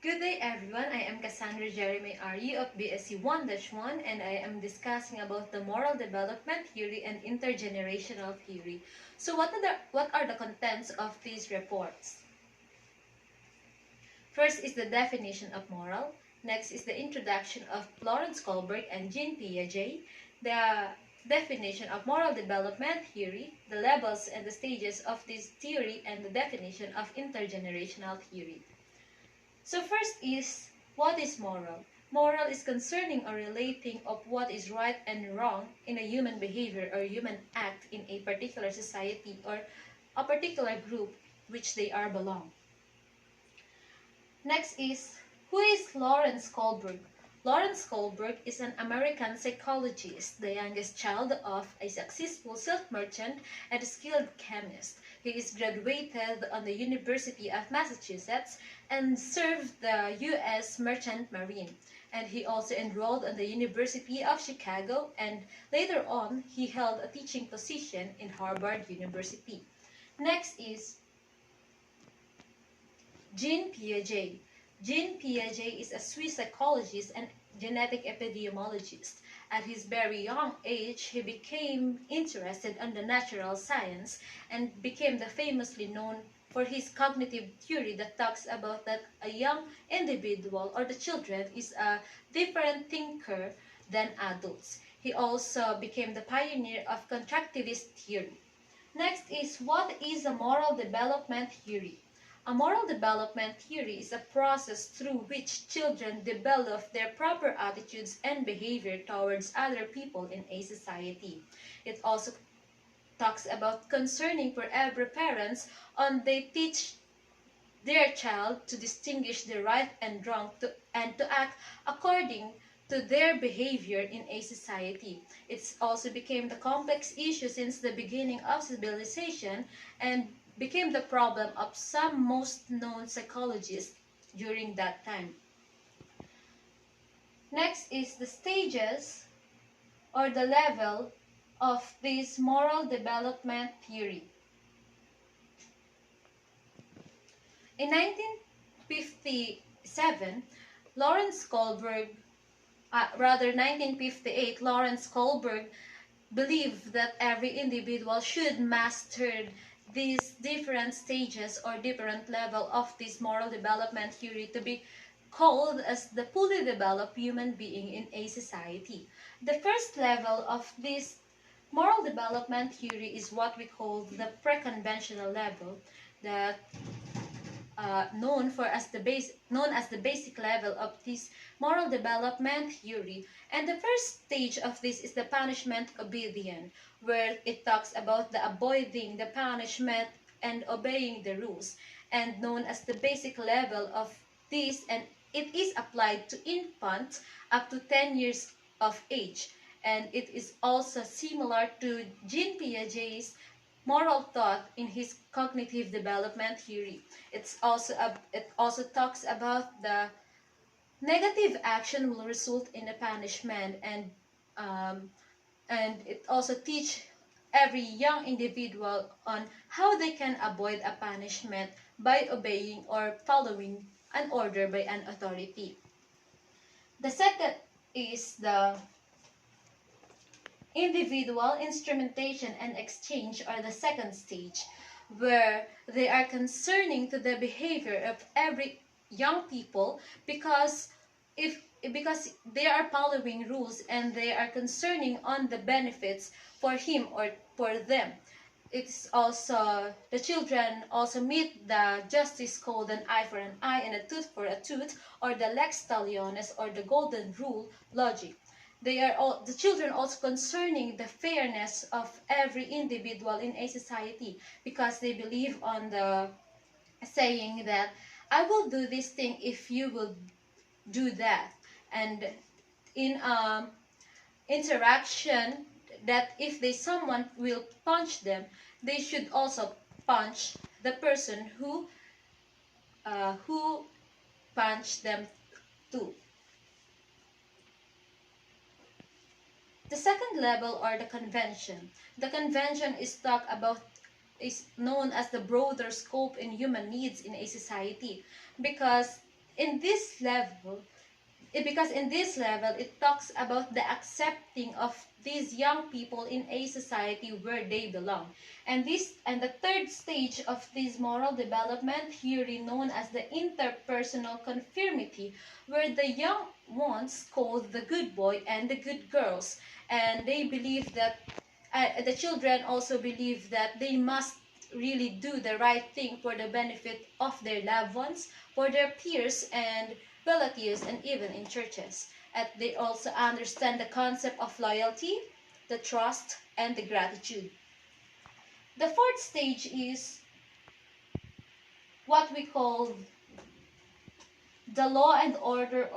Good day everyone, I am Cassandra Jeremy Ari of BSc 1-1 and I am discussing about the moral development theory and intergenerational theory. So what are the contents of these reports? First is the definition of moral. Next is the introduction of Lawrence Kohlberg and Jean Piaget, the definition of moral development theory, the levels and the stages of this theory, and the definition of intergenerational theory. So first is, what is moral? Moral is concerning or relating of what is right and wrong in a human behavior or human act in a particular society or a particular group which they are belong. Next is, who is Lawrence Kohlberg? Lawrence Kohlberg is an American psychologist, the youngest child of a successful silk merchant and a skilled chemist. He is graduated on the University of Massachusetts and served the U.S. Merchant Marine. And he also enrolled on the University of Chicago, and later on he held a teaching position in Harvard University. Next is Jean Piaget. Jean Piaget is a Swiss psychologist and genetic epidemiologist. At his very young age, he became interested in the natural science and became the famously known for his cognitive theory that talks about that a young individual or the children is a different thinker than adults. He also became the pioneer of constructivist theory. Next is, what is a moral development theory? A moral development theory is a process through which children develop their proper attitudes and behavior towards other people in a society. It also talks about concerning for every parents on they teach their child to distinguish the right and wrong and to act according to their behavior in a society. It also became the complex issue since the beginning of civilization and became the problem of some most known psychologists during that time. Next is the stages or the level of this moral development theory. In 1957, Lawrence Kohlberg, 1958, Lawrence Kohlberg believed that every individual should master these different stages or different level of this moral development theory to be called as the fully developed human being in a society. The first level of this moral development theory is what we call the pre-conventional level, that known as the basic level of this moral development theory. And the first stage of this is the punishment obedient, where it talks about the avoiding the punishment and obeying the rules, and known as the basic level of this, and it is applied to infants up to 10 years of age. And it is also similar to Jean Piaget's moral thought in his cognitive development theory. It also talks about the negative action will result in a punishment, and it also teach every young individual on how they can avoid a punishment by obeying or following an order by an authority. The second is the individual instrumentation and exchange are the second stage, where they are concerning to the behavior of every young people because because they are following rules and they are concerning on the benefits for him or for them. It's also the children also meet the justice code, an eye for an eye and a tooth for a tooth, or the lex talionis or the golden rule logic. They are all the children also concerning the fairness of every individual in a society because they believe on the saying that I will do this thing if you will do that, and in interaction that if they someone will punch them, they should also punch the person who punched them too. The second level or the convention. The convention is known as the broader scope in human needs in a society because in this level, because in this level it talks about the accepting of these young people in a society where they belong. And the third stage of this moral development theory, known as the interpersonal conformity, where the young ones called the good boy and the good girls, and they believe that the children also believe that they must really do the right thing for the benefit of their loved ones, for their peers and relatives, and even in churches. And they also understand the concept of loyalty, the trust, and the gratitude. The fourth stage is what we call the law and order,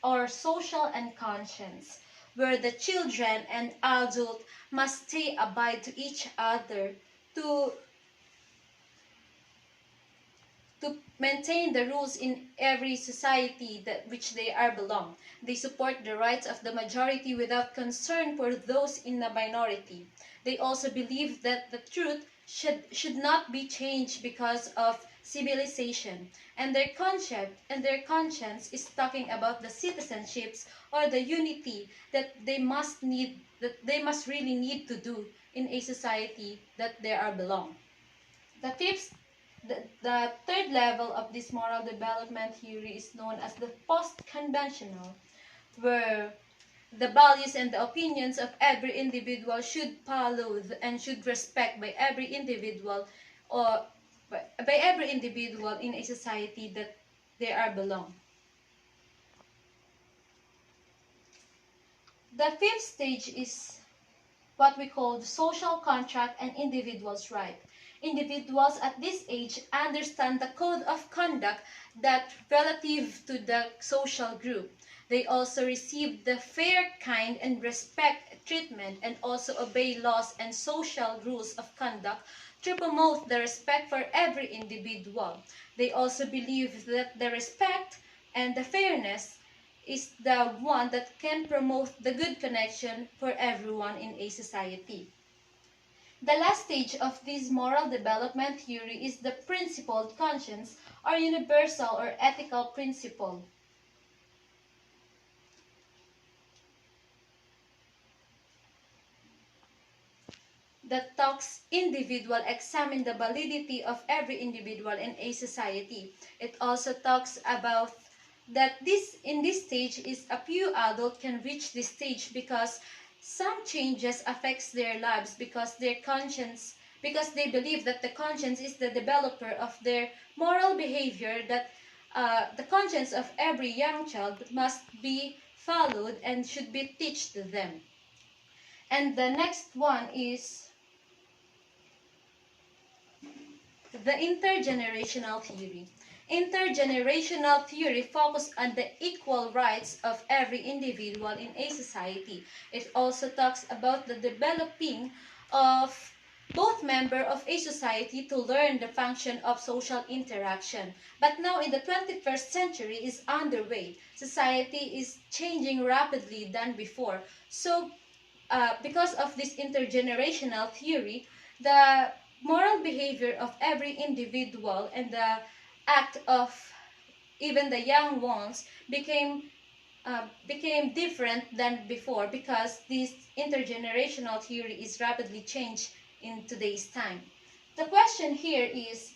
or social and conscience, where the children and adult must stay abide to each other to to maintain the rules in every society that which they are belong. They support the rights of the majority without concern for those in the minority. They also believe that the truth should not be changed because of civilization. And their conscience is talking about the citizenships, or the unity that they must really need to do in a society that they are belong. The fifth the third level of this moral development theory is known as the post-conventional, where the values and the opinions of every individual should follow and should respect by every individual, or by every individual in a society that they are belong. The fifth stage is what we call the social contract and individual's right. Individuals at this age understand the code of conduct that relative to the social group. They also receive the fair, kind, and respect treatment, and also obey laws and social rules of conduct to promote the respect for every individual. They also believe that the respect and the fairness is the one that can promote the good connection for everyone in a society. The last stage of this moral development theory is the principled conscience, or universal or ethical principle, that talks individual examine the validity of every individual in a society. It also talks about that this in this stage is a few adults can reach this stage because some changes affects their lives, because they believe that the conscience is the developer of their moral behavior, that the conscience of every young child must be followed and should be taught to them. And the next one is the intergenerational theory. Intergenerational theory focuses on the equal rights of every individual in a society. It also talks about the developing of both members of a society to learn the function of social interaction. But now in the 21st century is underway. Society is changing rapidly than before. So because of this intergenerational theory, the moral behavior of every individual and the act of even the young ones became different than before, because this intergenerational theory is rapidly changed in today's time. The question here is,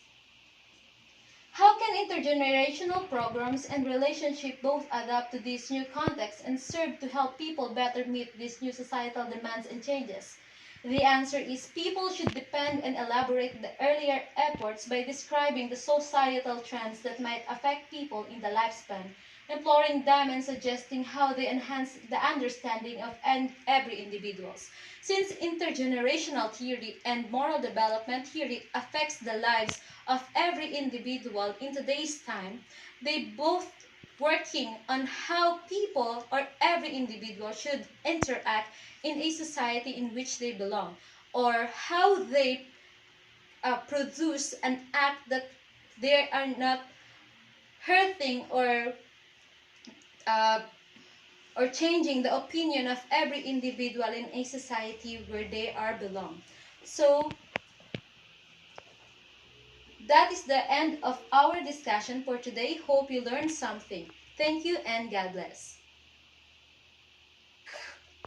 how can intergenerational programs and relationships both adapt to this new context and serve to help people better meet these new societal demands and changes? The answer is, people should depend and elaborate the earlier efforts by describing the societal trends that might affect people in the lifespan, imploring them and suggesting how they enhance the understanding of every individual. Since intergenerational theory and moral development theory affects the lives of every individual in today's time, they both working on how people or every individual should interact in a society in which they belong, or how they produce an act that they are not hurting uh, or changing the opinion of every individual in a society where they are belong. So That is the end of our discussion for today. Hope you learned something. Thank you and God bless.